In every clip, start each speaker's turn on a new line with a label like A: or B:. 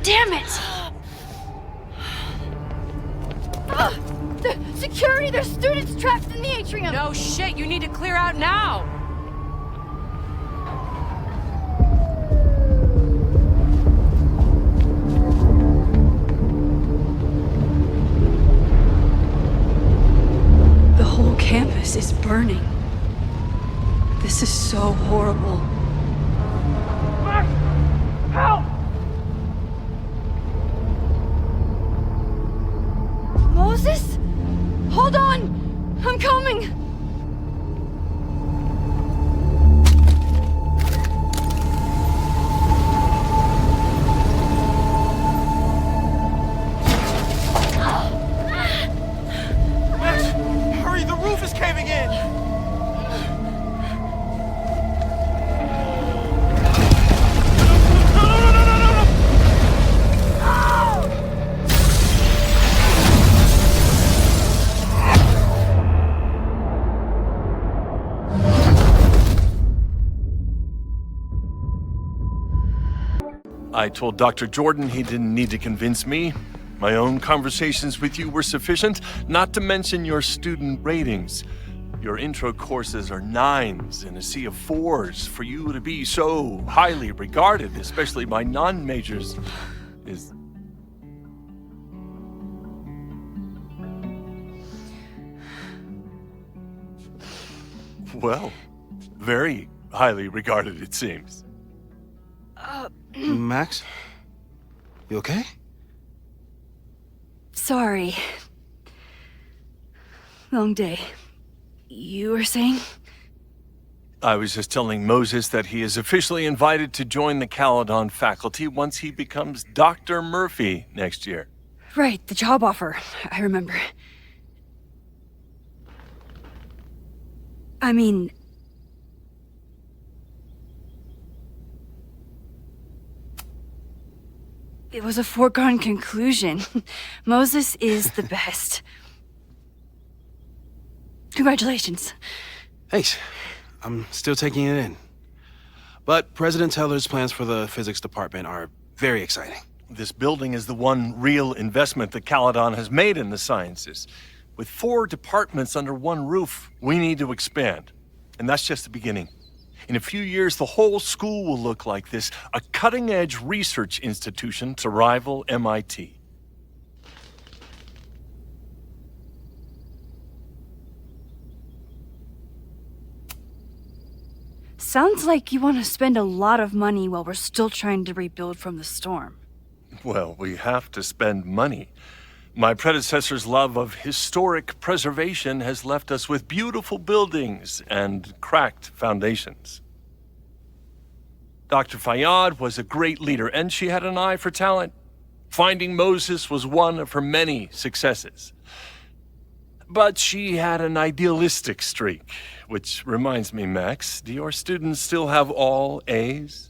A: Damn it! The security! There's students trapped in the atrium!
B: No shit, you need to clear out now!
A: The whole campus is burning. This is so horrible.
C: Max! Help!
A: Moses? Hold on! I'm coming!
C: Max! Hurry, the roof is caving in!
D: I told Dr. Jordan he didn't need to convince me. My own conversations with you were sufficient, not to mention your student ratings. Your intro courses are 9s in a sea of 4s. For you to be so highly regarded, especially by non-majors, is... well, very highly regarded, it seems.
E: Max? You okay?
A: Sorry. Long day. You were saying?
D: I was just telling Moses that he is officially invited to join the Caledon faculty once he becomes Dr. Murphy next year.
A: Right, the job offer. I remember. I mean... it was a foregone conclusion. Moses is the best. Congratulations.
E: Thanks. I'm still taking it in. But President Teller's plans for the physics department are very exciting.
D: This building is the one real investment that Caledon has made in the sciences. With 4 departments under one roof, we need to expand. And that's just the beginning. In a few years, the whole school will look like this, a cutting-edge research institution to rival MIT.
A: Sounds like you want to spend a lot of money while we're still trying to rebuild from the storm.
D: Well, we have to spend money. My predecessor's love of historic preservation has left us with beautiful buildings and cracked foundations. Dr. Fayyad was a great leader, and she had an eye for talent. Finding Moses was one of her many successes. But she had an idealistic streak, which reminds me, Max, do your students still have all A's?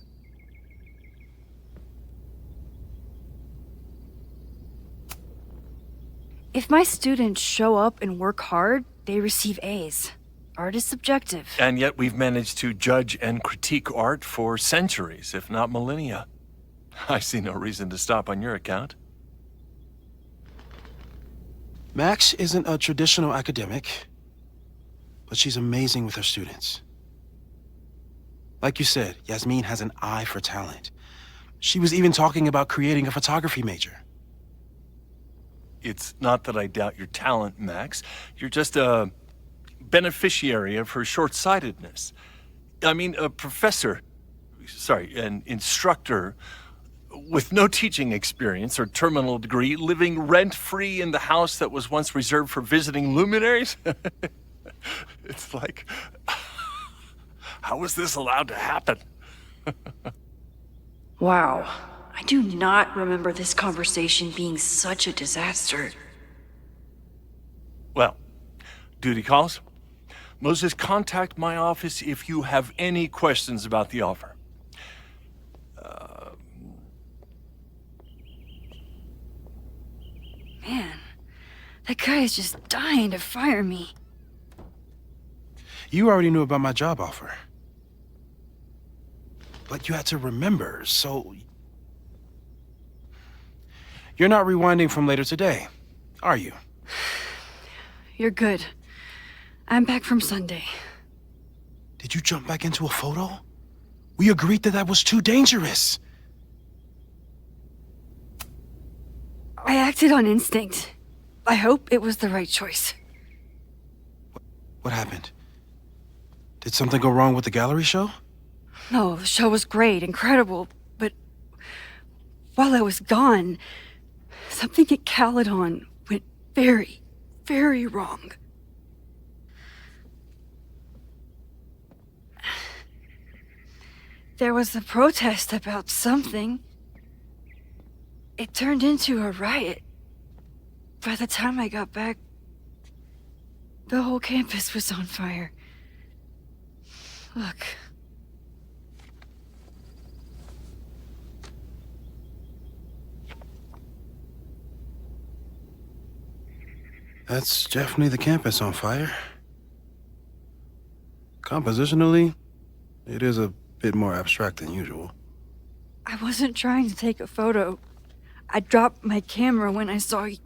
A: If my students show up and work hard, they receive A's. Art is subjective.
D: And yet we've managed to judge and critique art for centuries, if not millennia. I see no reason to stop on your account.
E: Max isn't a traditional academic, but she's amazing with her students. Like you said, Yasmin has an eye for talent. She was even talking about creating a photography major.
D: It's not that I doubt your talent, Max. You're just a beneficiary of her short-sightedness. I mean, an instructor with no teaching experience or terminal degree, living rent-free in the house that was once reserved for visiting luminaries? It's like, how was this allowed to happen?
A: Wow. I do not remember this conversation being such a disaster.
D: Well, duty calls. Moses, contact my office if you have any questions about the offer.
A: Man, that guy is just dying to fire me.
E: You already knew about my job offer. But you had to remember, so... You're not rewinding from later today, are you?
A: You're good. I'm back from Sunday.
E: Did you jump back into a photo? We agreed that that was too dangerous.
A: I acted on instinct. I hope it was the right choice.
E: What happened? Did something go wrong with the gallery show?
A: No, the show was great, incredible, but while I was gone, something at Caledon went very, very wrong. There was a protest about something. It turned into a riot. By the time I got back, the whole campus was on fire. Look.
E: That's definitely the campus on fire. Compositionally, it is a bit more abstract than usual.
A: I wasn't trying to take a photo. I dropped my camera when I saw you.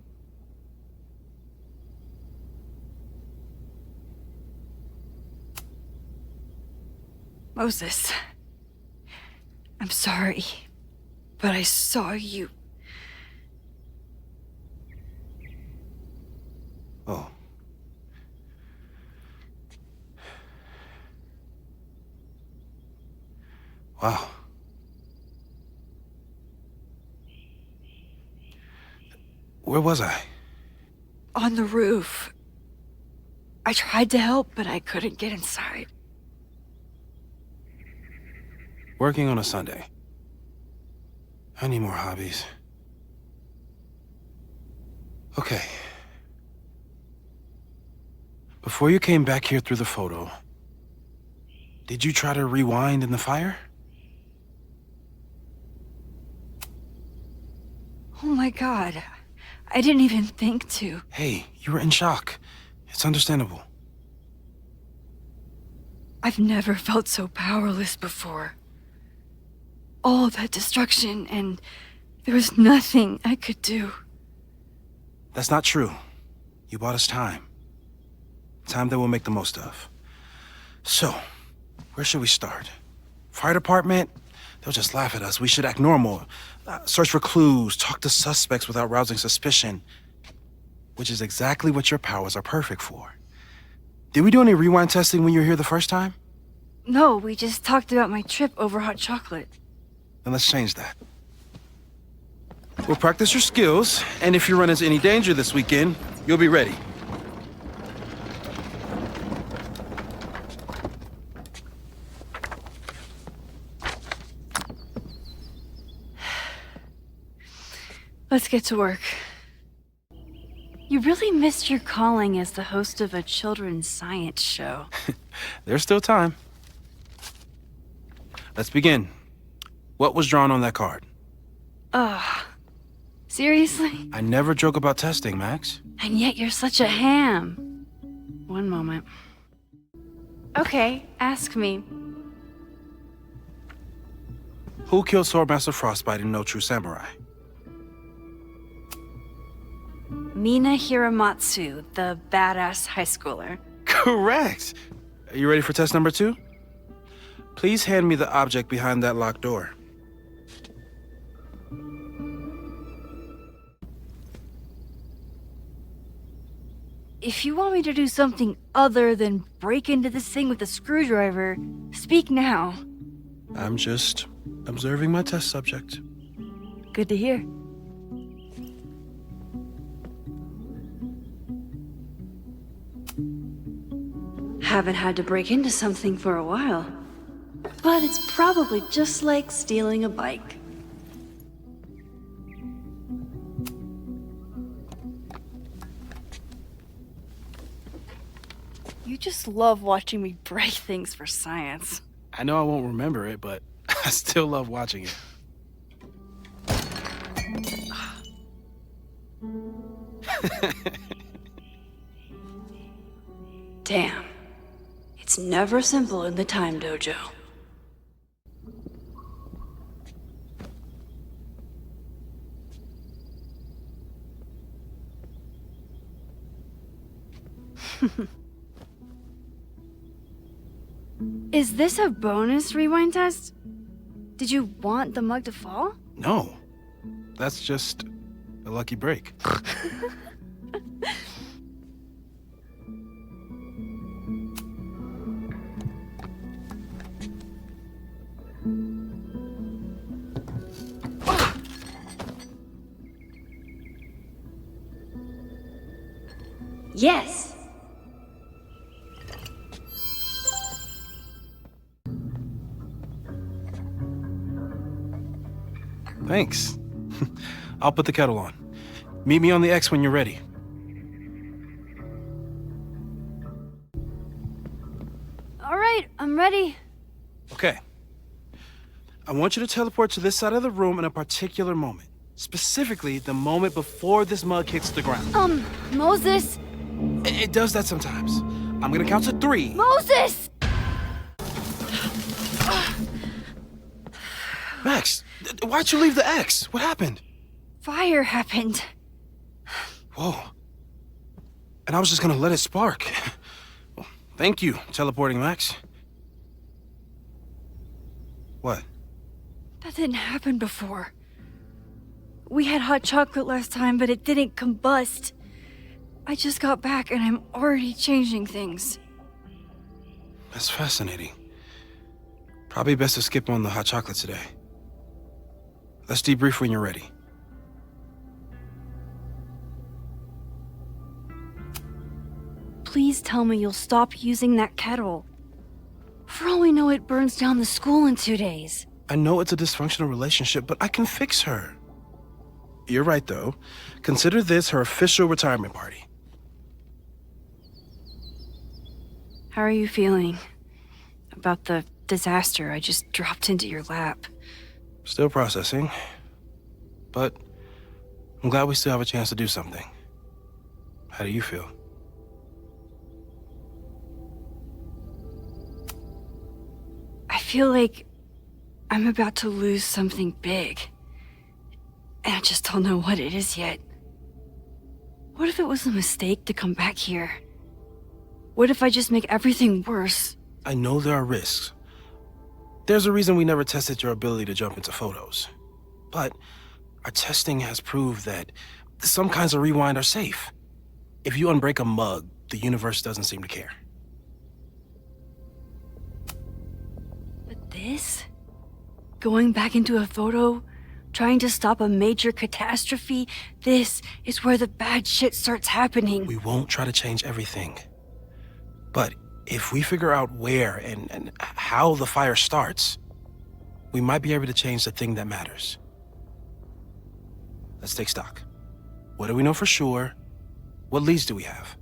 A: Moses, I'm sorry, but I saw you.
E: Oh. Wow. Where was I?
A: On the roof. I tried to help, but I couldn't get inside.
E: Working on a Sunday. I need more hobbies. Okay. Before you came back here through the photo, did you try to rewind in the fire?
A: Oh my God. I didn't even think to.
E: Hey, you were in shock. It's understandable.
A: I've never felt so powerless before. All that destruction, and there was nothing I could do.
E: That's not true. You bought us time. Time that we'll make the most of. So, where should we start? Fire department? They'll just laugh at us. We should act normal. Search for clues, talk to suspects without rousing suspicion. Which is exactly what your powers are perfect for. Did we do any rewind testing when you were here the first time?
A: No, we just talked about my trip over hot chocolate.
E: Then let's change that. We'll practice your skills, and if you run into any danger this weekend, you'll be ready.
A: Let's get to work. You really missed your calling as the host of a children's science show.
E: There's still time. Let's begin. What was drawn on that card?
A: Seriously?
E: I never joke about testing, Max.
A: And yet you're such a ham. One moment. Okay, ask me.
E: Who killed Swordmaster Frostbite in No True Samurai?
A: Mina Hiramatsu, the badass high schooler.
E: Correct! Are you ready for test number 2? Please hand me the object behind that locked door.
A: If you want me to do something other than break into this thing with a screwdriver, speak now.
E: I'm just observing my test subject.
A: Good to hear. Haven't had to break into something for a while. But it's probably just like stealing a bike. You just love watching me break things for science.
E: I know I won't remember it, but I still love watching it.
A: Damn. It's never simple in the time dojo. Is this a bonus rewind test? Did you want the mug to fall?
E: No. That's just a lucky break.
A: Yes.
E: Thanks. I'll put the kettle on. Meet me on the X when you're ready.
A: All right, I'm ready.
E: Okay. I want you to teleport to this side of the room in a particular moment. Specifically, the moment before this mug hits the ground.
A: Moses!
E: It does that sometimes. I'm gonna count to 3.
A: Moses!
E: Max, why'd you leave the X? What happened?
A: Fire happened.
E: Whoa. And I was just gonna let it spark. Well, thank you, teleporting Max. What?
A: That didn't happen before. We had hot chocolate last time, but it didn't combust. I just got back and I'm already changing things.
E: That's fascinating. Probably best to skip on the hot chocolate today. Let's debrief when you're ready.
A: Please tell me you'll stop using that kettle. For all we know, it burns down the school in 2 days.
E: I know it's a dysfunctional relationship, but I can fix her. You're right, though. Consider this her official retirement party.
A: How are you feeling about the disaster I just dropped into your lap?
E: Still processing. But I'm glad we still have a chance to do something. How do you feel?
A: I feel like I'm about to lose something big. And I just don't know what it is yet. What if it was a mistake to come back here? What if I just make everything worse?
E: I know there are risks. There's a reason we never tested your ability to jump into photos. But our testing has proved that some kinds of rewind are safe. If you unbreak a mug, the universe doesn't seem to care.
A: But this? Going back into a photo? Trying to stop a major catastrophe? This is where the bad shit starts happening.
E: We won't try to change everything. But if we figure out where and how the fire starts, we might be able to change the thing that matters. Let's take stock. What do we know for sure? What leads do we have?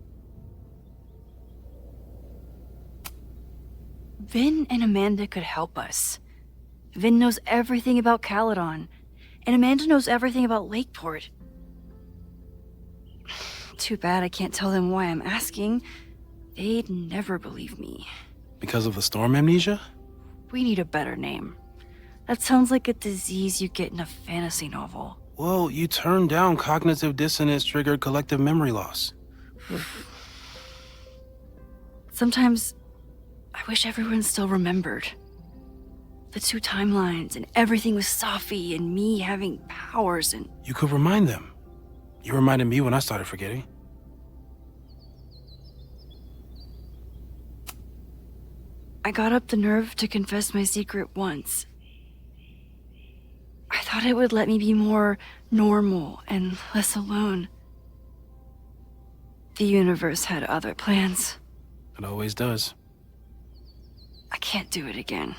A: Vin and Amanda could help us. Vin knows everything about Caledon, and Amanda knows everything about Lakeport. Too bad I can't tell them why I'm asking. They'd never believe me.
E: Because of the storm amnesia?
A: We need a better name. That sounds like a disease you get in a fantasy novel.
E: Well, you turned down cognitive dissonance triggered collective memory loss.
A: Sometimes I wish everyone still remembered. The 2 timelines and everything with Safi and me having powers and...
E: You could remind them. You reminded me when I started forgetting.
A: I got up the nerve to confess my secret once. I thought it would let me be more normal and less alone. The universe had other plans.
E: It always does.
A: I can't do it again.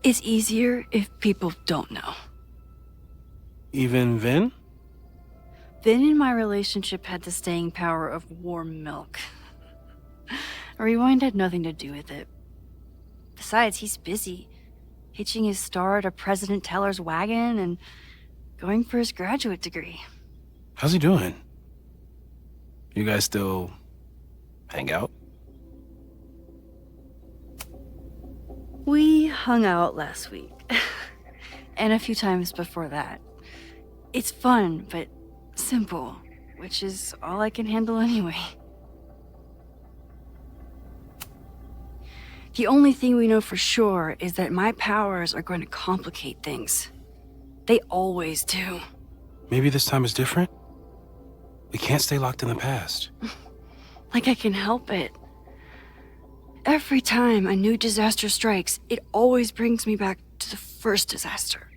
A: It's easier if people don't know.
E: Even Vin?
A: Vin in my relationship had the staying power of warm milk. Rewind had nothing to do with it. Besides, he's busy, hitching his star to President Teller's wagon and going for his graduate degree.
E: How's he doing? You guys still hang out?
A: We hung out last week. And a few times before that. It's fun, but simple, which is all I can handle anyway. The only thing we know for sure is that my powers are going to complicate things. They always do.
E: Maybe this time is different? We can't stay locked in the past.
A: Like I can help it. Every time a new disaster strikes, it always brings me back to the first disaster.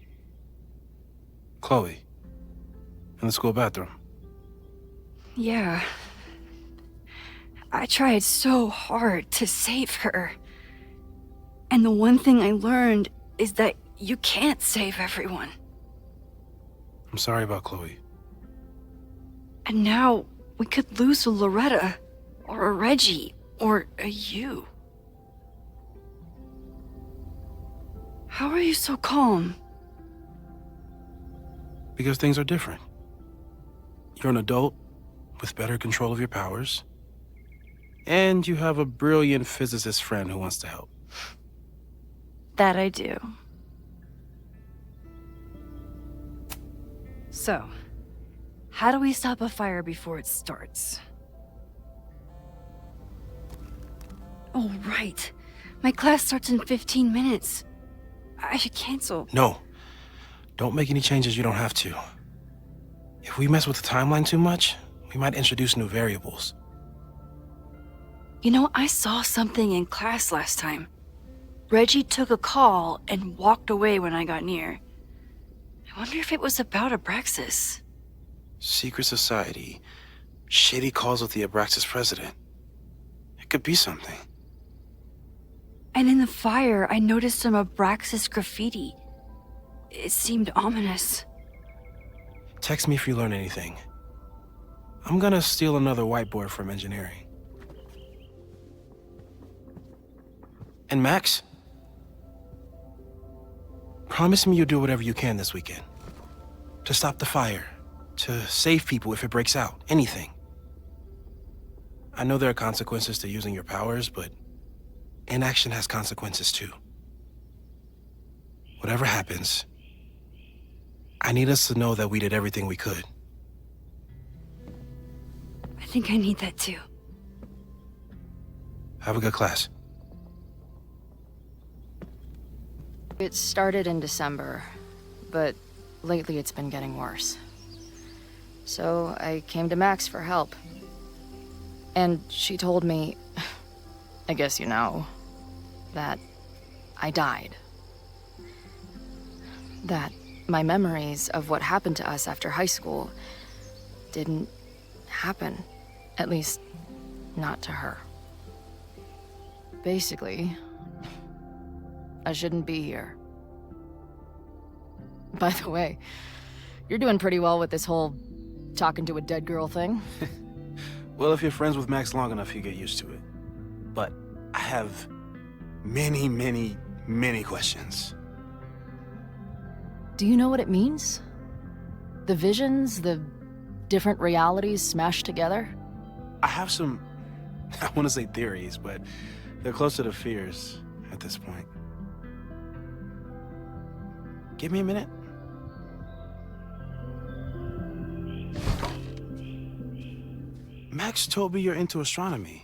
E: Chloe, in the school bathroom.
A: Yeah. I tried so hard to save her. And the one thing I learned is that you can't save everyone.
E: I'm sorry about Chloe.
A: And now we could lose a Loretta, or a Reggie, or a you. How are you so calm?
E: Because things are different. You're an adult with better control of your powers. And you have a brilliant physicist friend who wants to help.
A: That I do. So, how do we stop a fire before it starts? Oh, right. My class starts in 15 minutes. I should cancel.
E: No. Don't make any changes you don't have to. If we mess with the timeline too much, we might introduce new variables.
A: You know, I saw something in class last time. Reggie took a call and walked away when I got near. I wonder if it was about Abraxas.
E: Secret society. Shady calls with the Abraxas president. It could be something.
A: And in the fire, I noticed some Abraxas graffiti. It seemed ominous.
E: Text me if you learn anything. I'm gonna steal another whiteboard from engineering. And Max? Promise me you'll do whatever you can this weekend. To stop the fire. To save people if it breaks out. Anything. I know there are consequences to using your powers, but inaction has consequences too. Whatever happens, I need us to know that we did everything we could.
A: I think I need that too.
E: Have a good class.
F: It started in December, but lately it's been getting worse. So I came to Max for help. And she told me, I guess you know, that I died. That my memories of what happened to us after high school didn't happen. At least, not to her. Basically, I shouldn't be here. By the way, you're doing pretty well with this whole talking to a dead girl thing.
E: Well, if you're friends with Max long enough, you get used to it. But I have many, many, many questions.
F: Do you know what it means? The visions, the different realities smashed together?
E: I have some, I want to say theories, but they're closer to fears at this point. Give me a minute. Max told me you're into astronomy.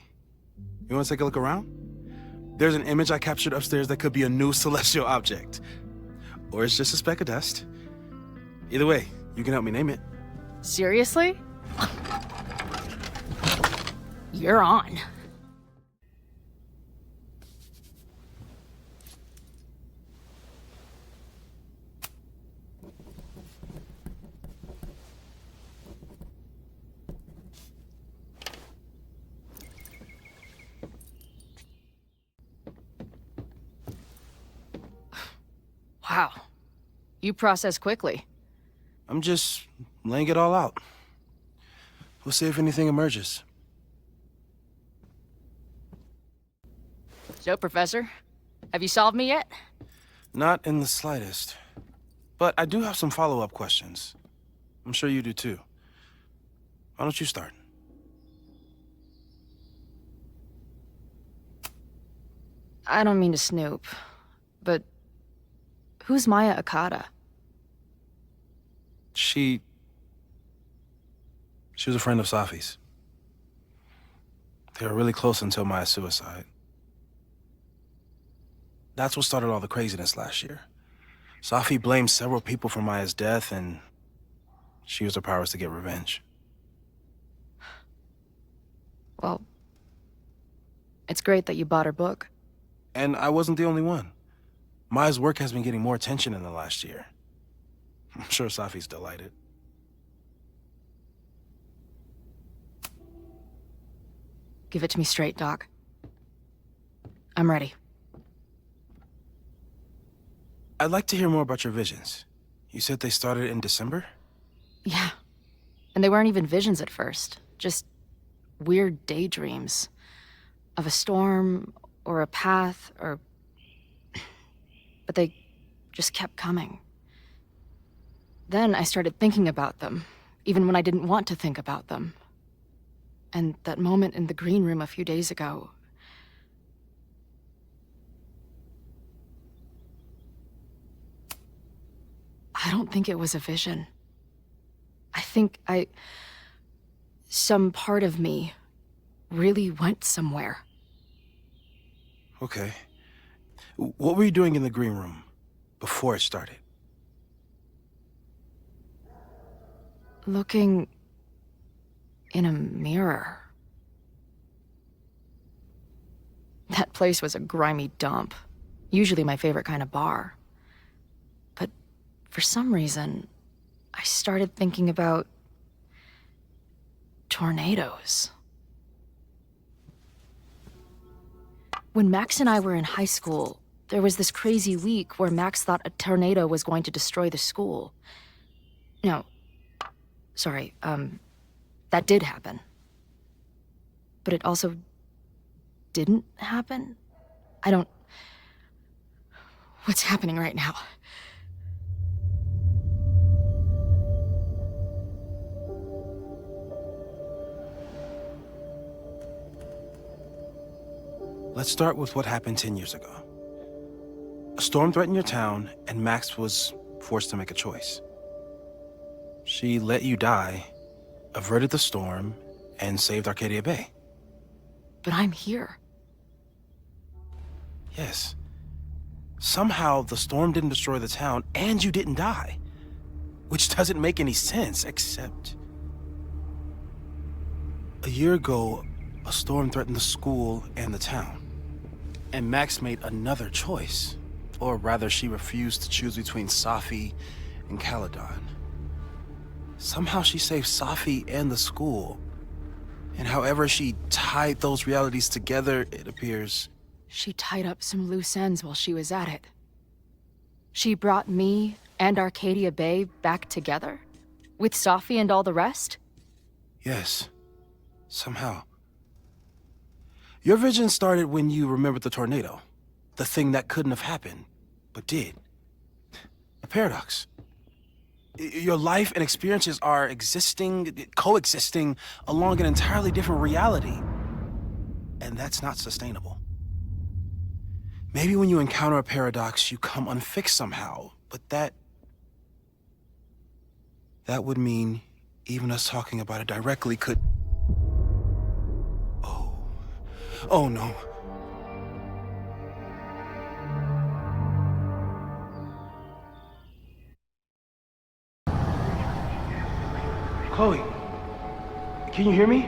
E: You want to take a look around? There's an image I captured upstairs that could be a new celestial object. Or it's just a speck of dust. Either way, you can help me name it.
F: Seriously? You're on. Wow. You process quickly.
E: I'm just laying it all out. We'll see if anything emerges.
F: So, Professor, have you solved me yet?
E: Not in the slightest. But I do have some follow-up questions. I'm sure you do too. Why don't you start?
F: I don't mean to snoop, but who's Maya Akata?
E: She was a friend of Safi's. They were really close until Maya's suicide. That's what started all the craziness last year. Safi blamed several people for Maya's death, and she used her powers to get revenge.
F: Well, it's great that you bought her book.
E: And I wasn't the only one. Maya's work has been getting more attention in the last year. I'm sure Safi's delighted.
F: Give it to me straight, Doc. I'm ready.
E: I'd like to hear more about your visions. You said they started in December?
F: Yeah. And they weren't even visions at first. Just weird daydreams. Of a storm, or a path, or... But they just kept coming. Then I started thinking about them, even when I didn't want to think about them. And that moment in the green room a few days ago... I don't think it was a vision. I think some part of me really went somewhere.
E: Okay. What were you doing in the green room before it started?
F: Looking in a mirror. That place was a grimy dump. Usually my favorite kind of bar. But for some reason, I started thinking about tornadoes. When Max and I were in high school, there was this crazy week where Max thought a tornado was going to destroy the school. No, sorry, that did happen. But it also didn't happen? What's happening right now?
E: Let's start with what happened 10 years ago. A storm threatened your town, and Max was forced to make a choice. She let you die, averted the storm, and saved Arcadia Bay.
F: But I'm here.
E: Yes. Somehow, the storm didn't destroy the town, and you didn't die. Which doesn't make any sense, except... A year ago, a storm threatened the school and the town. And Max made another choice. Or rather, she refused to choose between Safi and Caledon. Somehow she saved Safi and the school. And however she tied those realities together, it appears...
F: She tied up some loose ends while she was at it. She brought me and Arcadia Bay back together? With Safi and all the rest?
E: Yes. Somehow. Your vision started when you remembered the tornado. The thing that couldn't have happened, but did. A paradox. Your life and experiences are coexisting along an entirely different reality. And that's not sustainable. Maybe when you encounter a paradox, you come unfixed somehow, but that would mean even us talking about it directly could... Oh no. Chloe, can you hear me?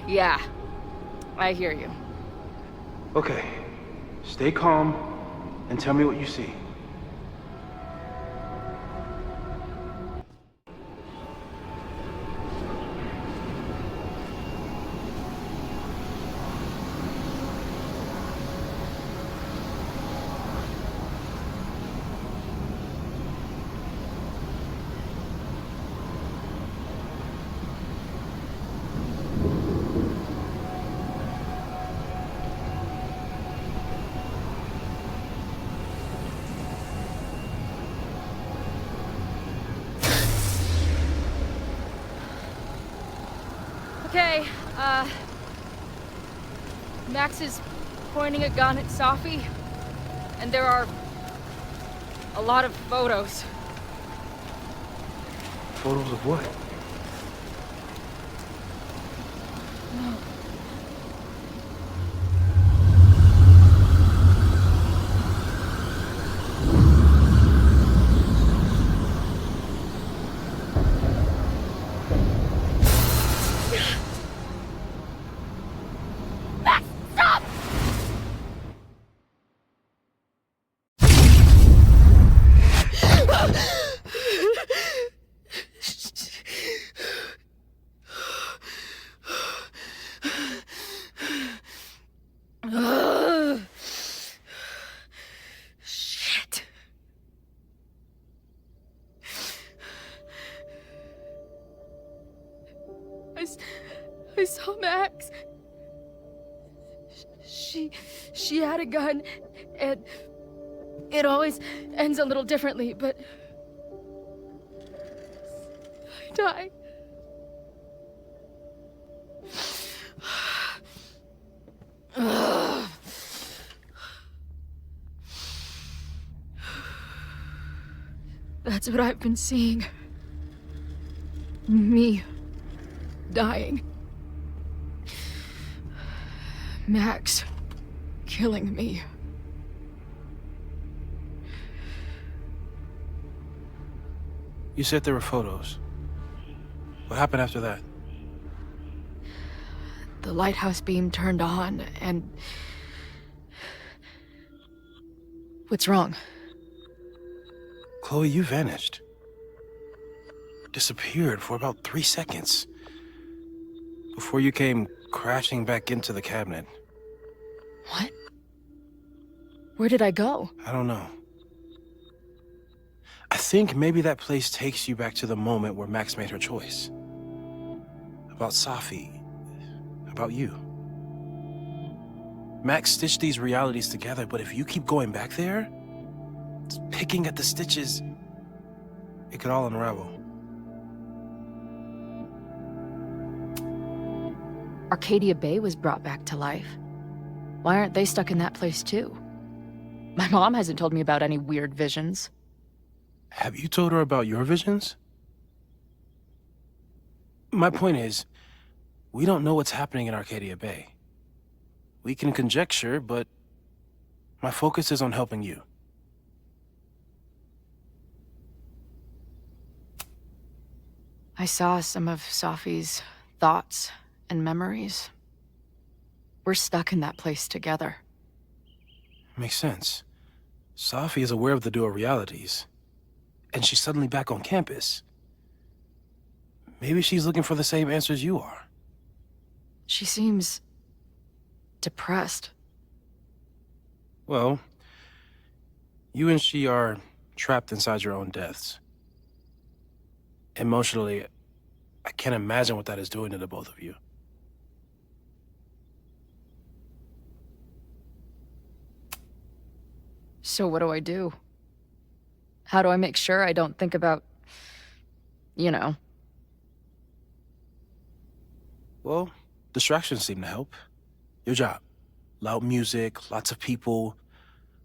F: Yeah, I hear you.
E: Okay, stay calm and tell me what you see.
F: Okay, Max is pointing a gun at Safi, and there are a lot of photos.
E: Photos of what?
F: saw Max. She had a gun, and it always ends a little differently, but I died. That's what I've been seeing. Me dying. Max killing me.
E: You said there were photos. What happened after that?
F: The lighthouse beam turned on, and... What's wrong?
E: Chloe, you vanished. Disappeared for about 3 seconds. Before you came crashing back into the cabinet.
F: What? Where did I go?
E: I don't know. I think maybe that place takes you back to the moment where Max made her choice. About Safi. About you. Max stitched these realities together, but if you keep going back there, picking at the stitches, it could all unravel.
F: Arcadia Bay was brought back to life. Why aren't they stuck in that place too? My mom hasn't told me about any weird visions.
E: Have you told her about your visions? My point is, we don't know what's happening in Arcadia Bay. We can conjecture, but my focus is on helping you.
F: I saw some of Safi's thoughts and memories. We're stuck in that place together.
E: Makes sense. Safi is aware of the dual realities, and she's suddenly back on campus. Maybe she's looking for the same answers you are.
F: She seems... depressed.
E: Well, you and she are trapped inside your own deaths. Emotionally, I can't imagine what that is doing to the both of you.
F: So what do I do? How do I make sure I don't think about... you know?
E: Well, distractions seem to help. Your job. Loud music, lots of people,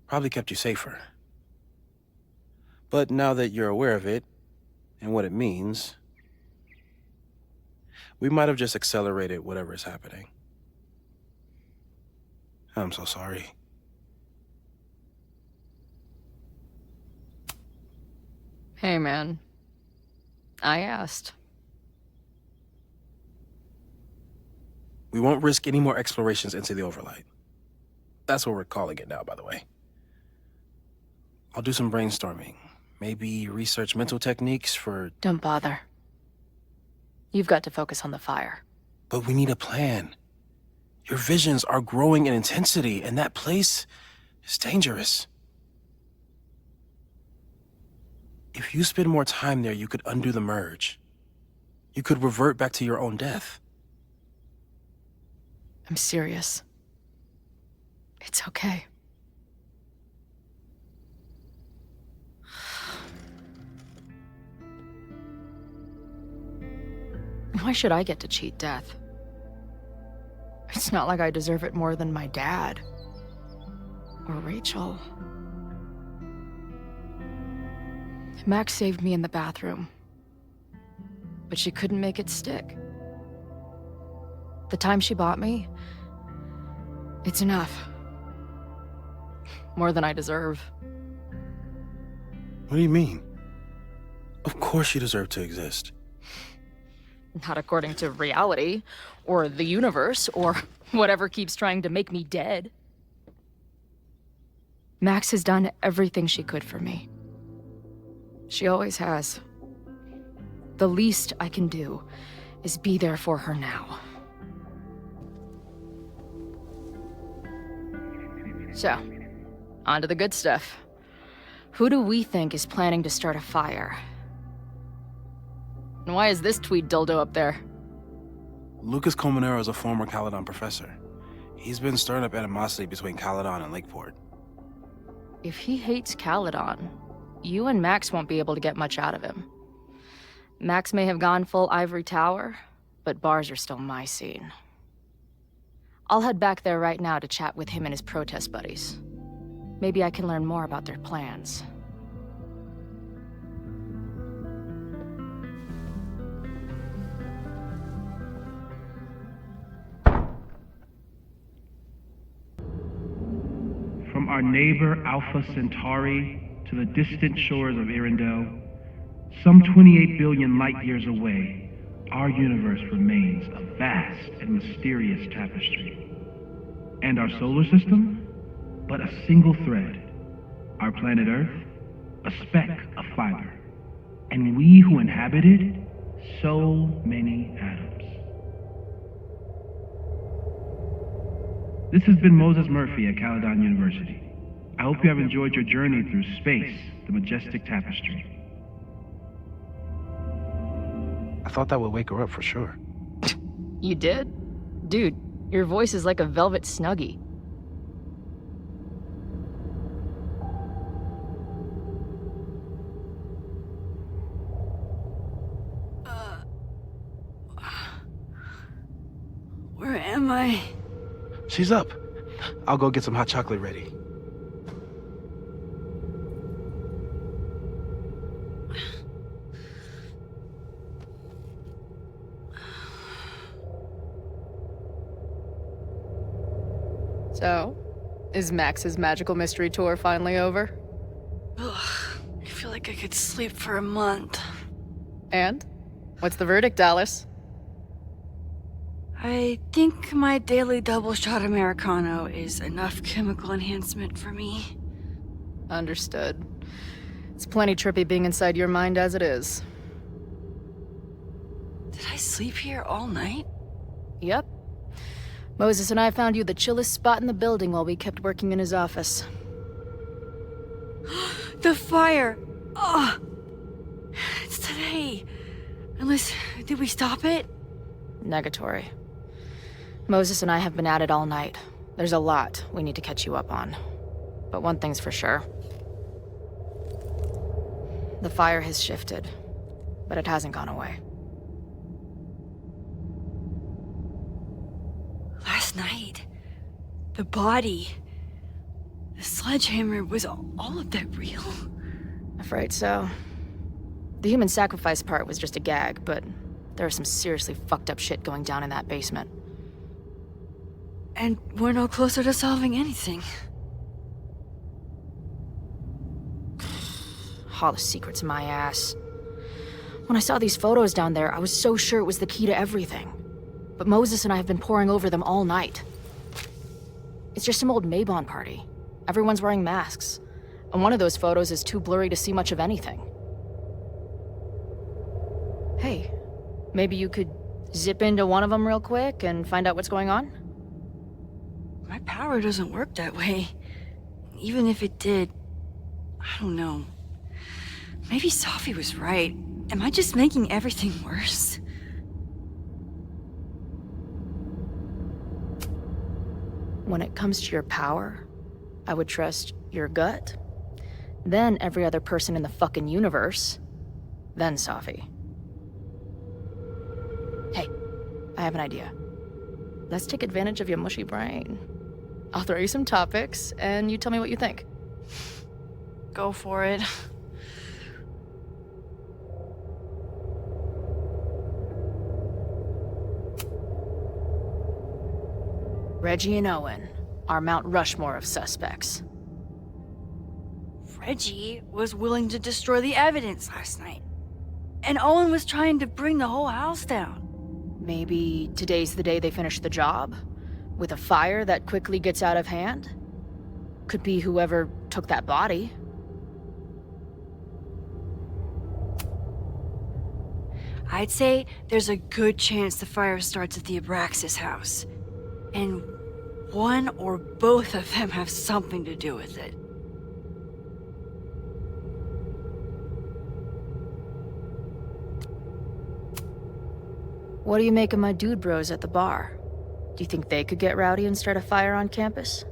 E: probably kept you safer. But now that you're aware of it, and what it means, we might have just accelerated whatever is happening. I'm so sorry.
F: Hey, man. I asked.
E: We won't risk any more explorations into the overlight. That's what we're calling it now, by the way. I'll do some brainstorming. Maybe research mental techniques for...
F: Don't bother. You've got to focus on the fire.
E: But we need a plan. Your visions are growing in intensity, and that place is dangerous. If you spend more time there, you could undo the merge. You could revert back to your own death.
F: I'm serious. It's okay. Why should I get to cheat death? It's not like I deserve it more than my dad. Or Rachel. Max saved me in the bathroom. But she couldn't make it stick. The time she bought me, it's enough. More than I deserve.
E: What do you mean? Of course you deserve to exist.
F: Not according to reality, or the universe, or whatever keeps trying to make me dead. Max has done everything she could for me. She always has. The least I can do is be there for her now. So, on to the good stuff. Who do we think is planning to start a fire? And why is this tweed dildo up there?
E: Lucas Colmenero is a former Caledon professor. He's been stirring up animosity between Caledon and Lakeport.
F: If he hates Caledon, you and Max won't be able to get much out of him. Max may have gone full ivory tower, but bars are still my scene. I'll head back there right now to chat with him and his protest buddies. Maybe I can learn more about their plans.
G: From our neighbor Alpha Centauri to the distant shores of Arendelle, some 28 billion light years away, our universe remains a vast and mysterious tapestry. And our solar system? But a single thread. Our planet Earth? A speck of fiber. And we who inhabit it? So many atoms. This has been Moses Murphy at Caledon University. I hope you have enjoyed your journey through space, the majestic tapestry.
E: I thought that would wake her up for sure.
F: You did? Dude, your voice is like a velvet snuggie.
A: Where am I?
E: She's up. I'll go get some hot chocolate ready.
F: So, is Max's magical mystery tour finally over?
A: Ugh, I feel like I could sleep for a month.
F: And? What's the verdict, Dallas?
A: I think my daily double shot Americano is enough chemical enhancement for me.
F: Understood. It's plenty trippy being inside your mind as it is.
A: Did I sleep here all night?
F: Yep. Moses and I found you the chillest spot in the building while we kept working in his office.
A: The fire! Oh! It's today. Unless, did we stop it?
F: Negatory. Moses and I have been at it all night. There's a lot we need to catch you up on. But one thing's for sure. The fire has shifted, but it hasn't gone away.
A: Last night, the body, the sledgehammer, was all of that real?
F: Afraid so. The human sacrifice part was just a gag, but there is some seriously fucked up shit going down in that basement.
A: And we're no closer to solving anything.
F: All the secrets in my ass. When I saw these photos down there, I was so sure it was the key to everything. But Moses and I have been poring over them all night. It's just some old Mabon party. Everyone's wearing masks. And one of those photos is too blurry to see much of anything. Hey, maybe you could zip into one of them real quick and find out what's going on?
A: My power doesn't work that way. Even if it did, I don't know. Maybe Safi was right. Am I just making everything worse?
F: When it comes to your power, I would trust your gut, then every other person in the fucking universe, then Safi. Hey, I have an idea. Let's take advantage of your mushy brain. I'll throw you some topics, and you tell me what you think.
A: Go for it.
F: Reggie and Owen are Mount Rushmore of suspects.
A: Reggie was willing to destroy the evidence last night. And Owen was trying to bring the whole house down.
F: Maybe today's the day they finish the job? With a fire that quickly gets out of hand? Could be whoever took that body.
A: I'd say there's a good chance the fire starts at the Abraxas house. And one or both of them have something to do with it.
F: What do you make of my dude bros at the bar? Do you think they could get rowdy and start a fire on campus?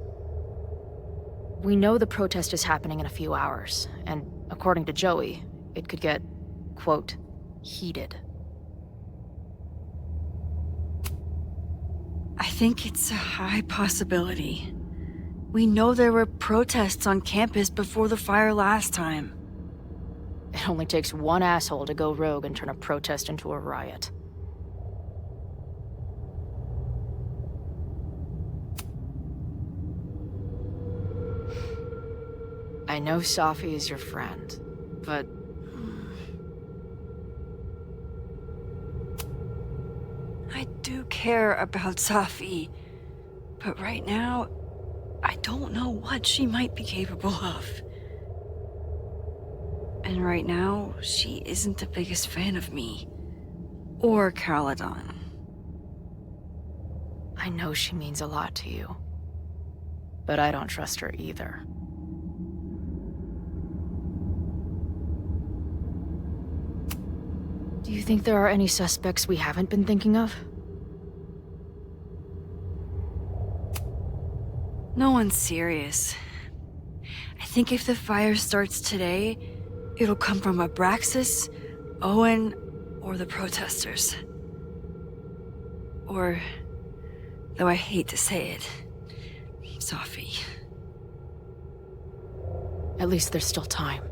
F: We know the protest is happening in a few hours, and according to Joey, it could get, quote, heated.
A: I think it's a high possibility. We know there were protests on campus before the fire last time.
F: It only takes one asshole to go rogue and turn a protest into a riot. I know Safi is your friend, but...
A: I do care about Safi, but right now, I don't know what she might be capable of. And right now, she isn't the biggest fan of me. Or Caladon.
F: I know she means a lot to you. But I don't trust her either. Do you think there are any suspects we haven't been thinking of?
A: No one's serious. I think if the fire starts today, it'll come from Abraxas, Owen, or the protesters. Or, though I hate to say it, Safi.
F: At least there's still time.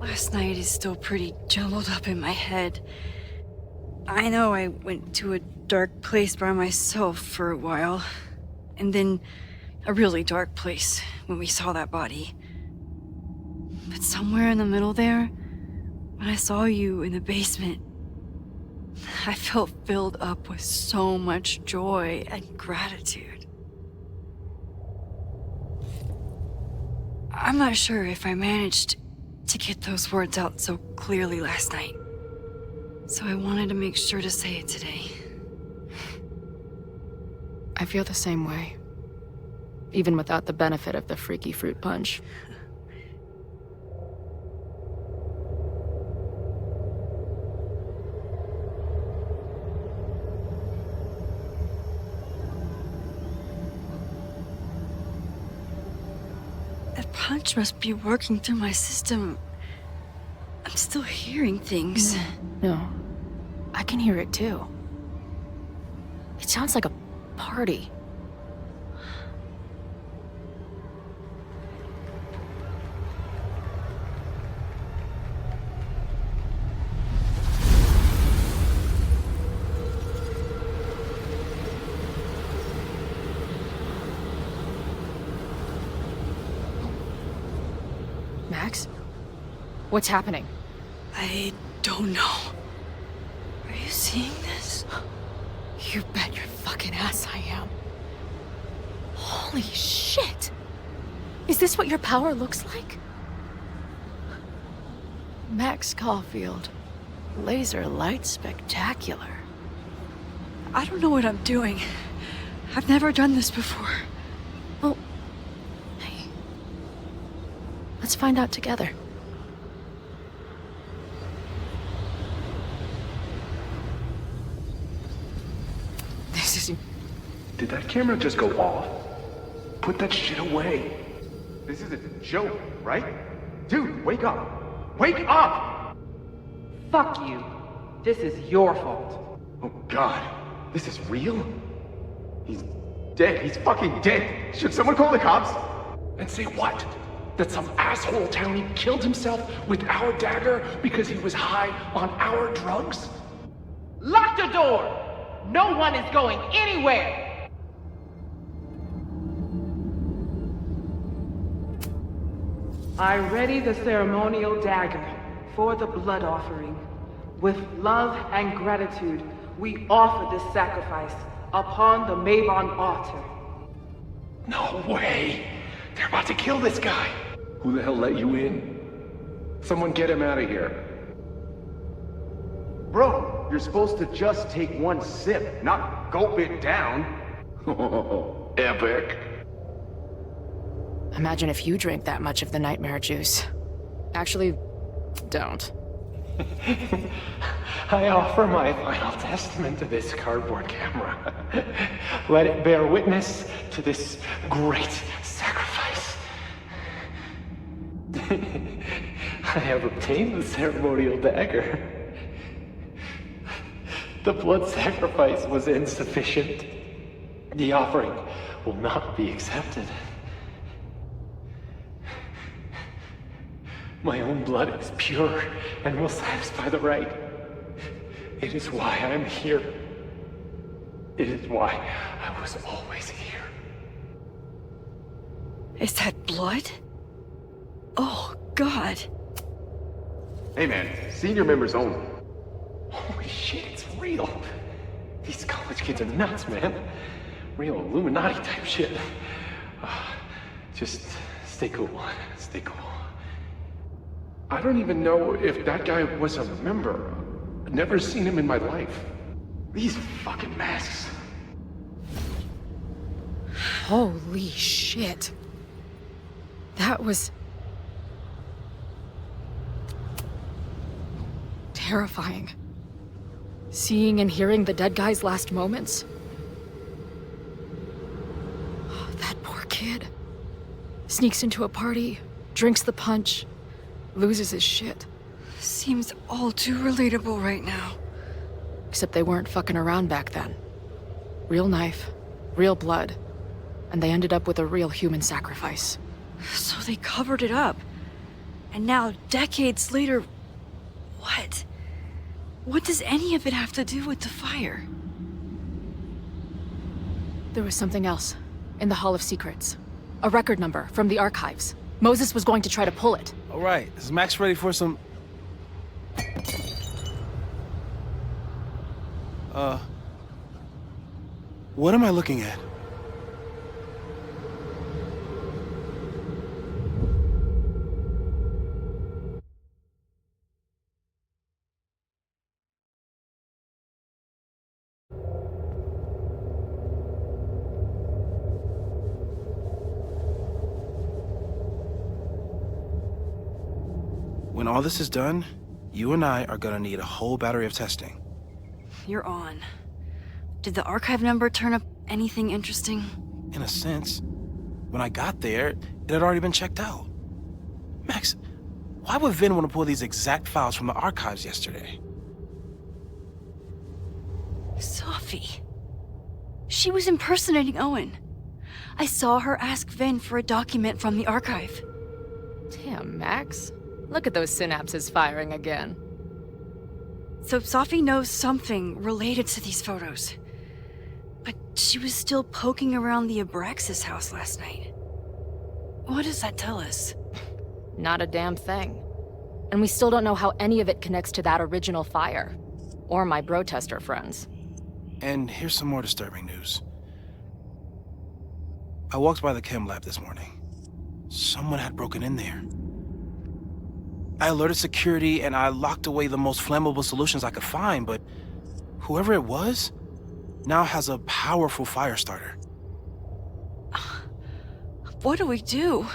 A: Last night is still pretty jumbled up in my head. I know I went to a dark place by myself for a while, and then a really dark place when we saw that body. But somewhere in the middle there, when I saw you in the basement, I felt filled up with so much joy and gratitude. I'm not sure if I managed to get those words out so clearly last night. So I wanted to make sure to say it today.
F: I feel the same way. Even without the benefit of the freaky fruit punch.
A: That punch must be working through my system. I'm still hearing things.
F: No. I can hear it too. It sounds like a party. Max? What's happening?
A: I don't know. Are you seeing this?
F: You bet your fucking ass I am. Holy shit! Is this what your power looks like? Max Caulfield. Laser light spectacular.
A: I don't know what I'm doing. I've never done this before.
F: Well, hey. Let's find out together. This is...
H: Did that camera just go off? Put that shit away. This is a joke, right? Dude, wake up! Wake up!
I: Fuck you. This is your fault.
H: Oh god, this is real? He's dead. He's fucking dead. Should someone call the cops? And say what? That some asshole townie killed himself with our dagger because he was high on our drugs?
I: Lock the door! No one is going anywhere! I ready the ceremonial dagger for the blood offering. With love and gratitude, we offer this sacrifice upon the Mabon altar.
H: No way! They're about to kill this guy! Who the hell let you in? Someone get him out of here.
J: Bro, you're supposed to just take one sip, not gulp it down.
H: Oh, epic.
F: Imagine if you drank that much of the nightmare juice. Actually, don't.
H: I offer my final testament to this cardboard camera. Let it bear witness to this great sacrifice. I have obtained the ceremonial dagger. The blood sacrifice was insufficient. The offering will not be accepted. My own blood is pure and will satisfy the rite. It is why I'm here. It is why I was always here.
A: Is that blood? Oh, God.
J: Hey man, senior members only.
H: Holy shit, it's real. These college kids are nuts, man. Real Illuminati type shit. Just stay cool. Stay cool.
C: I don't even know if that guy was a member. Never seen him in my life.
J: These fucking masks.
F: Holy shit. That was... terrifying. Seeing and hearing the dead guy's last moments. That poor kid. Sneaks into a party, drinks the punch, loses his shit.
A: Seems all too relatable right now.
F: Except they weren't fucking around back then. Real knife, real blood, and they ended up with a real human sacrifice.
A: So they covered it up. And now, decades later, what? What does any of it have to do with the fire?
F: There was something else, in the Hall of Secrets. A record number from the archives. Moses was going to try to pull it.
E: All right, is Max ready for some... What am I looking at? When all this is done, you and I are gonna need a whole battery of testing.
A: You're on. Did the archive number turn up anything interesting?
E: In a sense. When I got there, it had already been checked out. Max, why would Vin want to pull these exact files from the archives yesterday?
A: Sophie. She was impersonating Owen. I saw her ask Vin for a document from the archive.
F: Damn, Max. Look at those synapses firing again.
A: So Sophie knows something related to these photos. But she was still poking around the Abraxas house last night. What does that tell us?
F: Not a damn thing. And we still don't know how any of it connects to that original fire. Or my bro-tester friends.
E: And here's some more disturbing news. I walked by the chem lab this morning. Someone had broken in there. I alerted security and I locked away the most flammable solutions I could find, but whoever it was now has a powerful fire starter.
A: What do we do?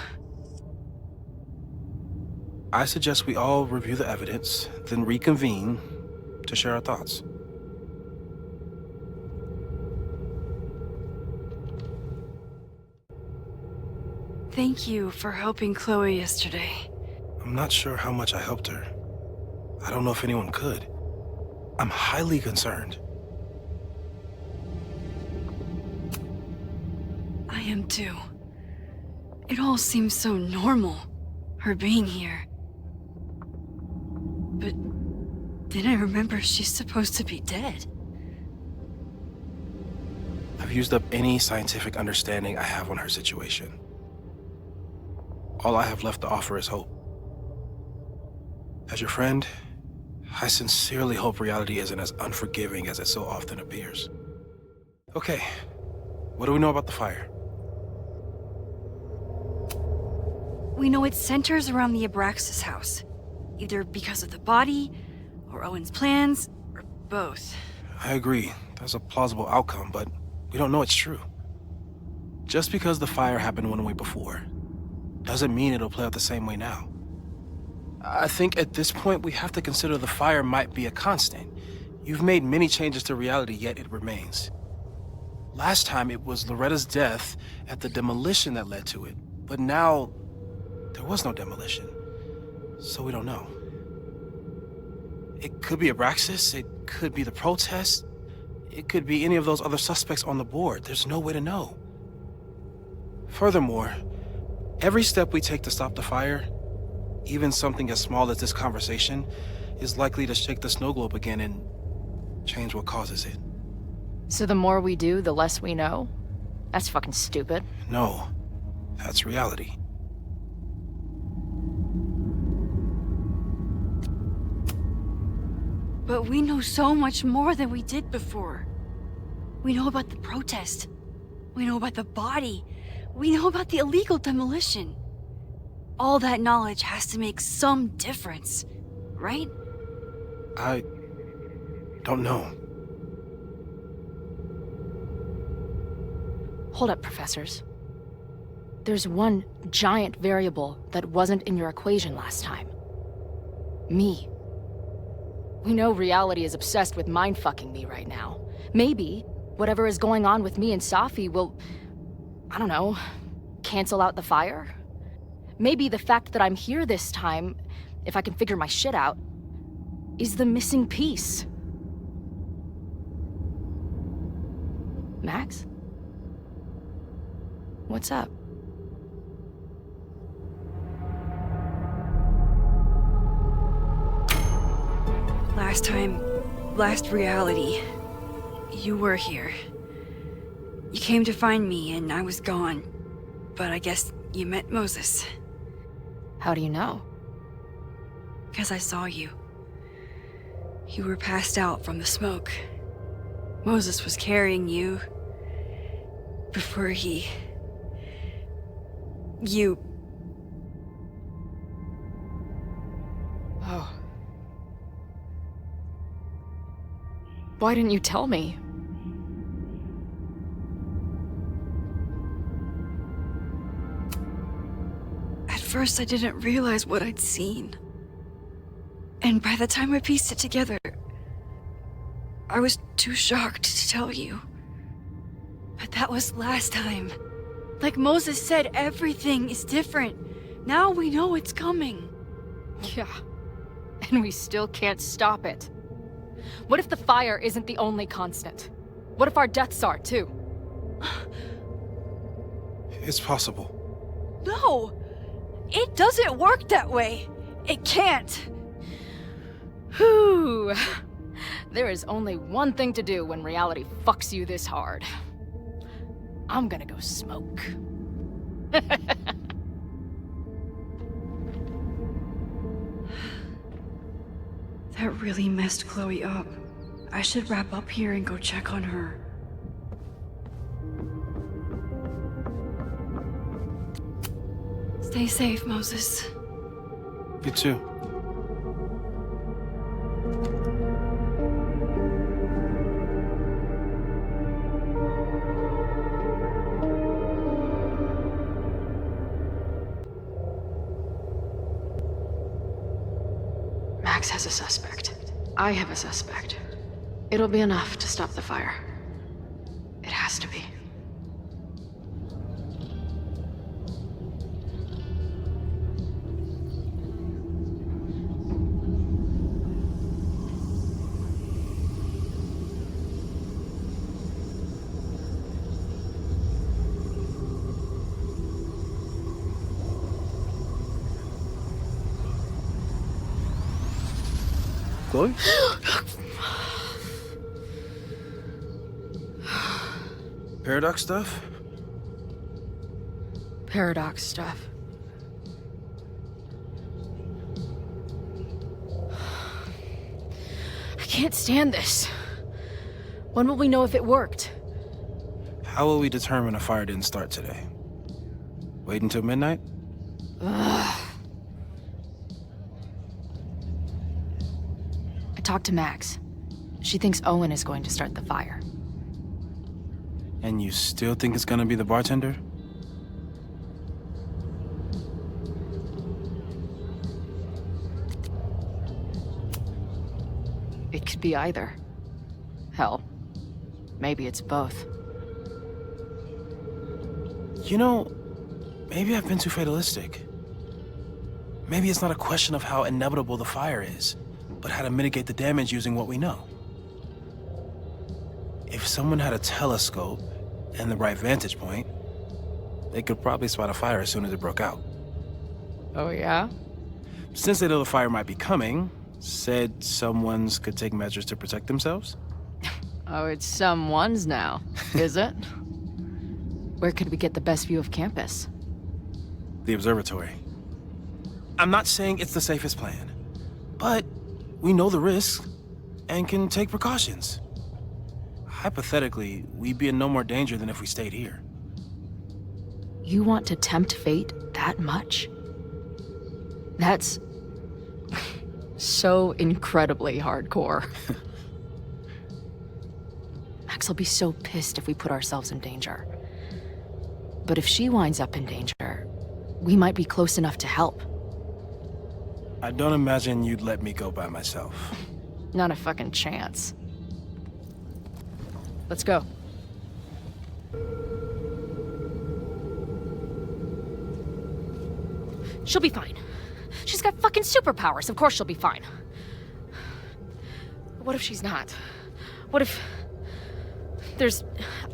E: I suggest we all review the evidence, then reconvene to share our thoughts.
A: Thank you for helping Chloe yesterday.
E: I'm not sure how much I helped her. I don't know if anyone could. I'm highly concerned.
A: I am too. It all seems so normal, her being here. But then I remember she's supposed to be dead.
E: I've used up any scientific understanding I have on her situation. All I have left to offer is hope. As your friend, I sincerely hope reality isn't as unforgiving as it so often appears. Okay, what do we know about the fire?
A: We know it centers around the Abraxas house. Either because of the body, or Owen's plans, or both.
E: I agree. That's a plausible outcome, but we don't know it's true. Just because the fire happened one way before, doesn't mean it'll play out the same way now. I think at this point we have to consider the fire might be a constant. You've made many changes to reality, yet it remains. Last time it was Loretta's death at the demolition that led to it. But now, there was no demolition. So we don't know. It could be Abraxas, it could be the protest, it could be any of those other suspects on the board. There's no way to know. Furthermore, every step we take to stop the fire, even something as small as this conversation, is likely to shake the snow globe again and change what causes it.
F: So the more we do, the less we know? That's fucking stupid.
E: No, that's reality.
A: But we know so much more than we did before. We know about the protest. We know about the body. We know about the illegal demolition. All that knowledge has to make some difference, right?
E: I don't know.
F: Hold up, professors. There's one giant variable that wasn't in your equation last time. Me. We know reality is obsessed with mind-fucking me right now. Maybe whatever is going on with me and Safi will, I don't know, cancel out the fire? Maybe the fact that I'm here this time, if I can figure my shit out, is the missing piece. Max? What's up?
A: Last reality, you were here. You came to find me and I was gone, but I guess you met Moses.
F: How do you know?
A: Because I saw you. You were passed out from the smoke. Moses was carrying you before you...
F: Oh. Why didn't you tell me?
A: At first, I didn't realize what I'd seen. And by the time I pieced it together, I was too shocked to tell you. But that was last time. Like Moses said, everything is different. Now we know it's coming.
F: Yeah. And we still can't stop it. What if the fire isn't the only constant? What if our deaths are, too?
E: It's possible.
A: No! It doesn't work that way! It can't!
F: Whew. There is only one thing to do when reality fucks you this hard. I'm gonna go smoke.
A: That really messed Chloe up. I should wrap up here and go check on her. Stay safe, Moses.
E: You too.
F: Max has a suspect. I have a suspect. It'll be enough to stop the fire. It has to be.
E: Chloe? Paradox stuff?
F: Paradox stuff. I can't stand this. When will we know if it worked?
E: How will we determine a fire didn't start today? Wait until midnight?
F: Ugh. I talked to Max. She thinks Owen is going to start the fire.
E: And you still think it's gonna be the bartender?
F: Could be either. Hell, maybe it's both.
E: You know, maybe I've been too fatalistic. Maybe it's not a question of how inevitable the fire is, but how to mitigate the damage using what we know. If someone had a telescope and the right vantage point, they could probably spot a fire as soon as it broke out.
F: Oh, yeah?
E: Since they know the fire might be coming, said someones could take measures to protect themselves?
F: Oh, it's someone's now, is it? Where could we get the best view of campus?
E: The observatory. I'm not saying it's the safest plan, but we know the risks and can take precautions. Hypothetically, we'd be in no more danger than if we stayed here.
F: You want to tempt fate that much? That's so incredibly hardcore. Max will be so pissed if we put ourselves in danger. But if she winds up in danger, we might be close enough to help.
E: I don't imagine you'd let me go by myself.
F: Not a fucking chance. Let's go. She'll be fine. She's got fucking superpowers. Of course she'll be fine. What if she's not? What if there's,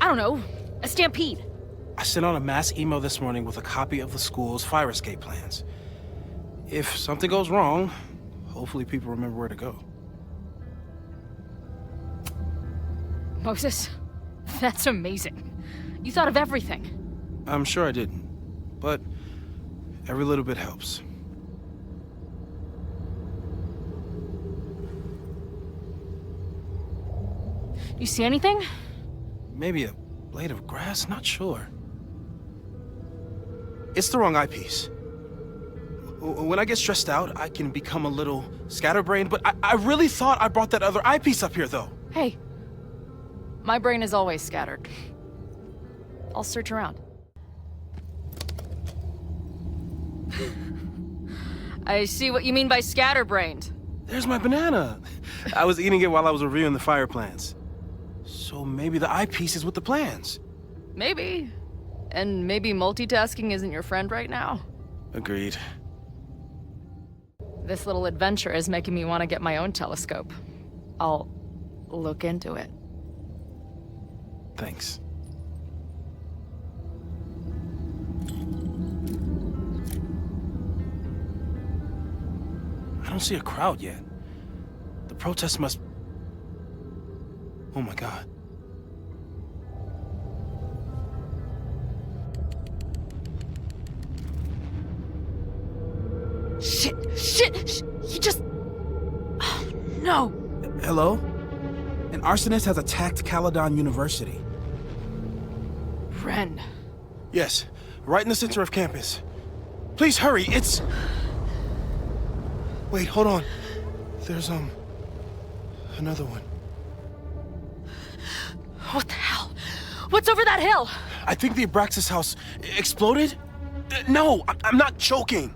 F: I don't know, a stampede?
E: I sent out a mass email this morning with a copy of the school's fire escape plans. If something goes wrong, hopefully people remember where to go.
F: Moses, that's amazing. You thought of everything.
E: I'm sure I didn't, but every little bit helps.
F: You see anything?
E: Maybe a blade of grass, not sure. It's the wrong eyepiece. When I get stressed out, I can become a little scatterbrained, but I really thought I brought that other eyepiece up here, though.
F: Hey, my brain is always scattered. I'll search around. I see what you mean by scatterbrained.
E: There's my banana. I was eating it while I was reviewing the fire plans. So maybe the eyepiece is with the plans.
F: Maybe. And maybe multitasking isn't your friend right now.
E: Agreed.
F: This little adventure is making me want to get my own telescope. I'll look into it.
E: Thanks. I don't see a crowd yet. The protest must... Oh my God.
F: Shit! You just... Oh, no!
E: Hello? An arsonist has attacked Caledon University.
F: Ren.
E: Yes, right in the center of campus. Please hurry, it's... Wait, hold on. There's, another one.
F: What the hell? What's over that hill?
E: I think the Abraxas house exploded? No, I'm not joking.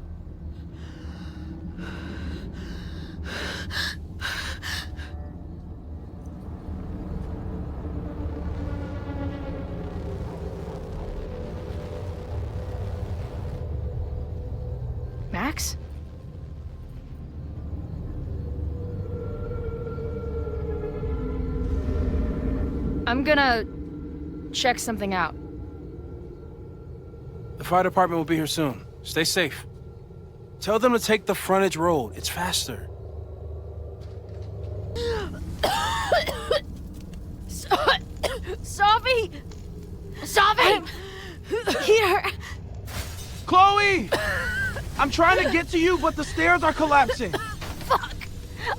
F: Max? I'm gonna check something out.
E: The fire department will be here soon. Stay safe. Tell them to take the frontage road. It's faster.
F: Sophie! Sophie! Here!
E: Chloe! I'm trying to get to you, but the stairs are collapsing.
F: Fuck!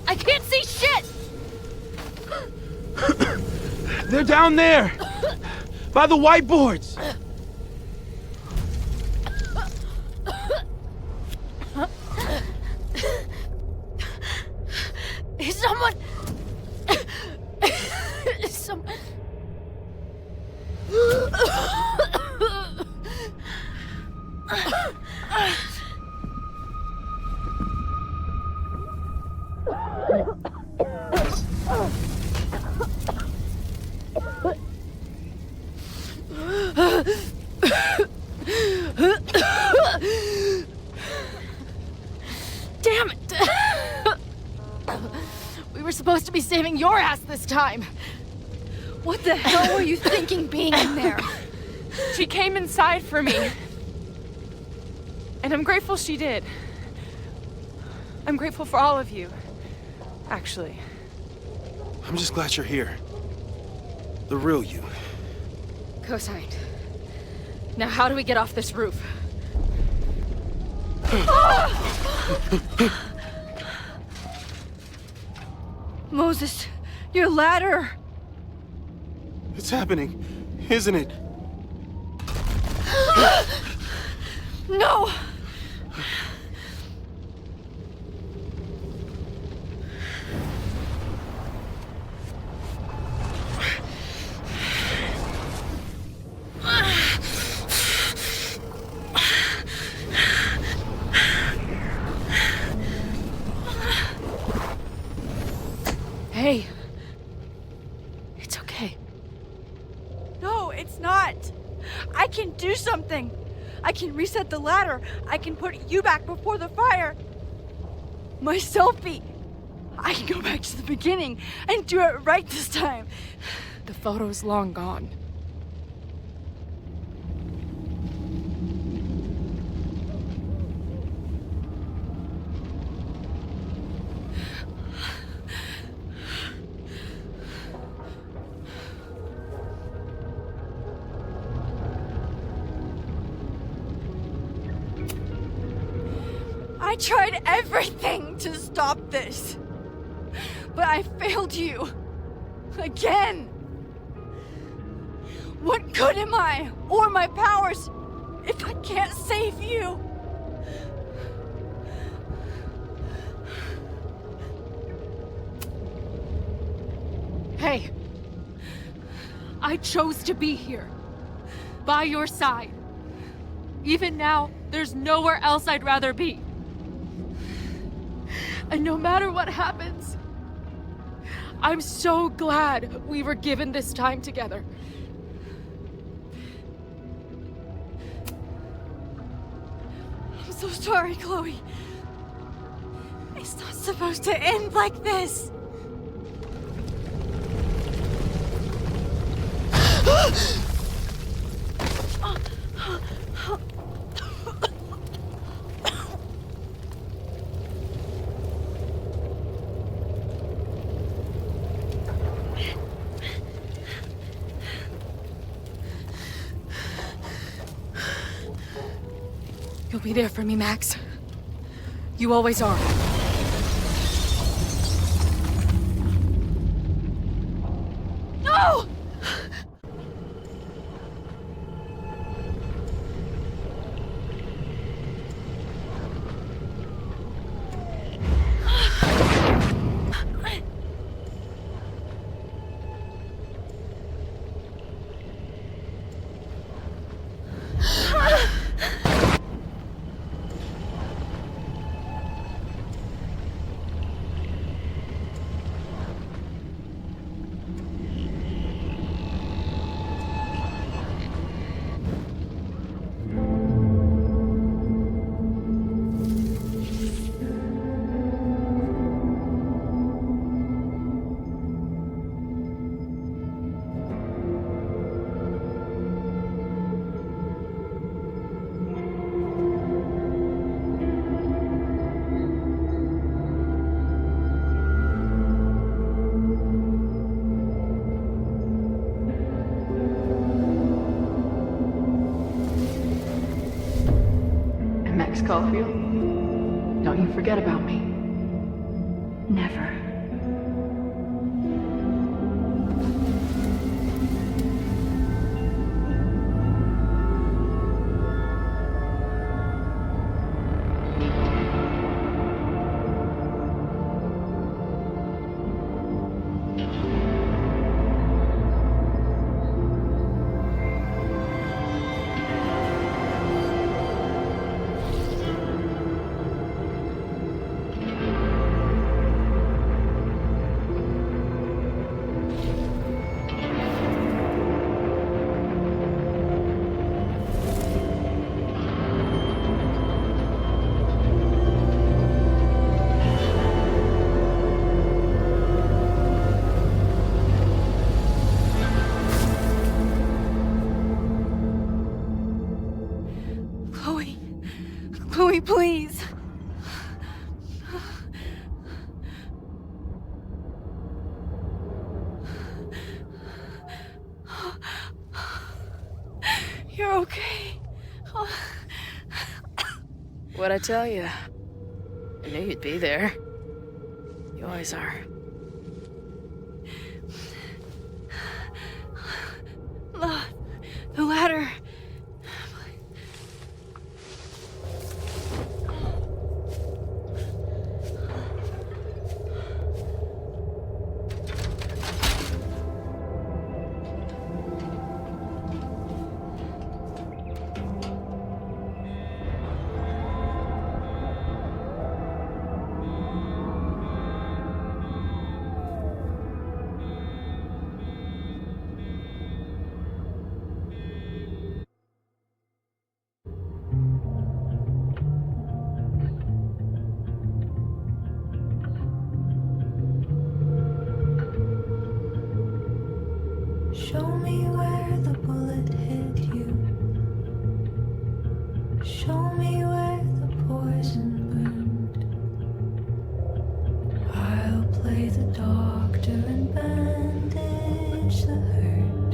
F: I can't see shit!
E: They're down there! By the whiteboards!
F: Is someone... Someone... Damn it! We were supposed to be saving your ass this time.
A: What the hell were you thinking being in there?
B: She came inside for me. And I'm grateful she did. I'm grateful for all of you, actually.
E: I'm just glad you're here. The real you.
F: Co-signed. Now how do we get off this roof?
A: Moses, your ladder!
E: It's happening, isn't it?
A: No!
F: Hey. It's okay.
A: No, it's not. I can do something. I can reset the ladder. I can put you back before the fire. My selfie. I can go back to the beginning and do it right this time.
F: The photo's long gone.
A: I tried everything to stop this. But I failed you. Again. What good am I, or my powers, if I can't save you?
B: Hey. I chose to be here. By your side. Even now, there's nowhere else I'd rather be. And no matter what happens, I'm so glad we were given this time together.
A: I'm so sorry, Chloe. It's not supposed to end like this.
B: You'll be there for me, Max. You always are.
A: No!
I: Max Caulfield, don't you forget about me.
A: Never. Chloe, please. You're okay.
F: What'd I tell you? I knew you'd be there. You always are.
A: The ladder.
K: Show me where the bullet hit you. Show me where the poison burned. I'll play the doctor and bandage the hurt.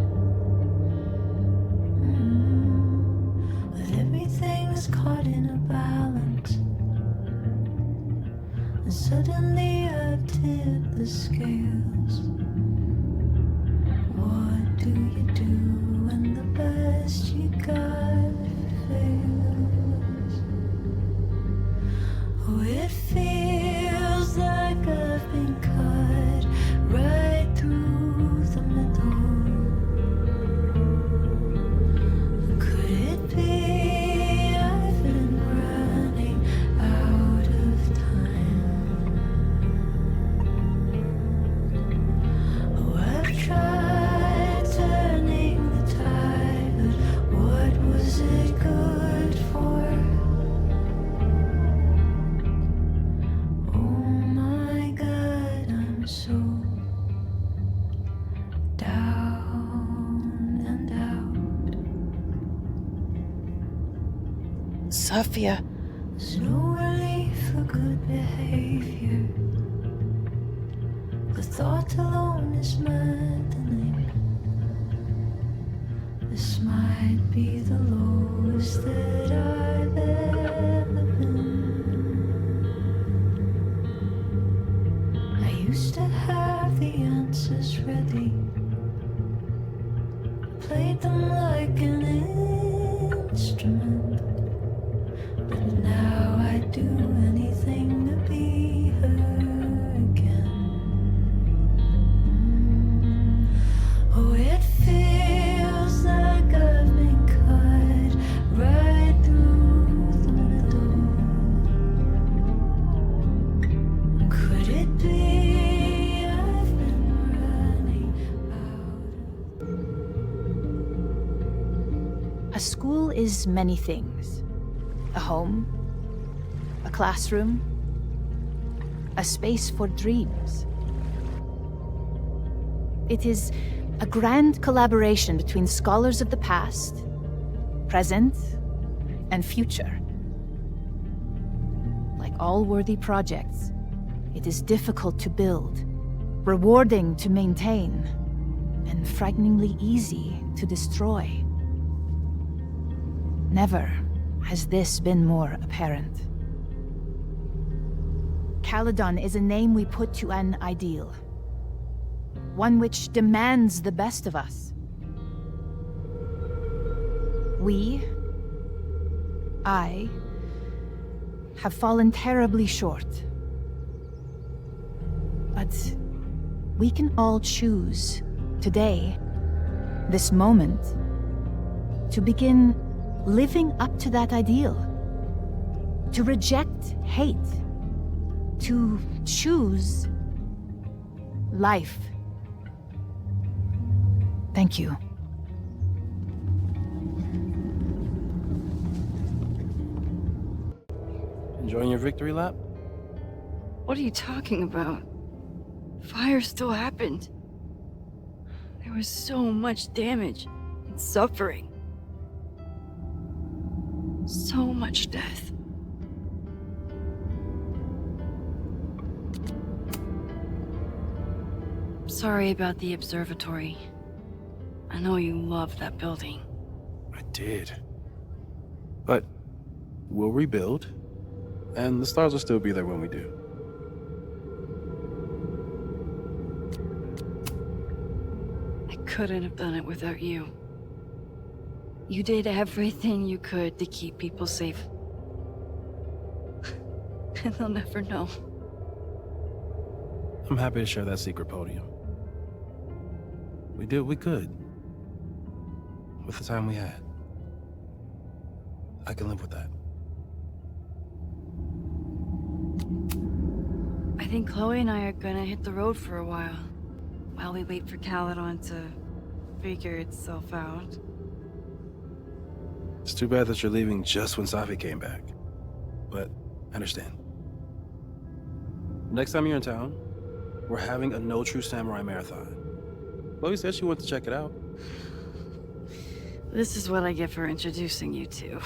K: But everything's caught in a balance. And suddenly I've tipped the scales. What do you do when the best you got fails? Oh, it feels like I've been cut right through the middle. Could it be I've been running out of time? Oh, I've tried turning the tide, but what was it good for? Oh my God, I'm so down and out.
F: Sophia.
K: There's no relief for good behavior. The thought alone is maddening. This might be the lowest that I've ever been. I used to have the answers ready. Played them like an instrument. But now I'd do anything to be her again. Oh, it feels like I've been cut right through the middle. Could it be I've been running out?
L: A school is many things. A home, a classroom, a space for dreams. It is a grand collaboration between scholars of the past, present, and future. Like all worthy projects, it is difficult to build, rewarding to maintain, and frighteningly easy to destroy. Never has this been more apparent. Caledon is a name we put to an ideal. One which demands the best of us. I, have fallen terribly short. But we can all choose, today, this moment, to begin living up to that ideal. To reject hate. To choose life. Thank you.
E: Enjoying your victory lap?
A: What are you talking about? Fire still happened. There was so much damage and suffering. So much death. sorry about the observatory. I know you loved that building.
E: I did. But we'll rebuild, and the stars will still be there when we do.
A: I couldn't have done it without you. You did everything you could to keep people safe. And they'll never know.
E: I'm happy to share that secret podium. We did what we could with the time we had. I can live with that.
A: I think Chloe and I are gonna hit the road for a while we wait for Caledon to figure itself out.
E: It's too bad that you're leaving just when Safi came back. But I understand. Next time you're in town, we're having a No True Samurai marathon. Chloe said she wanted to check it out.
A: This is what I get for introducing you to.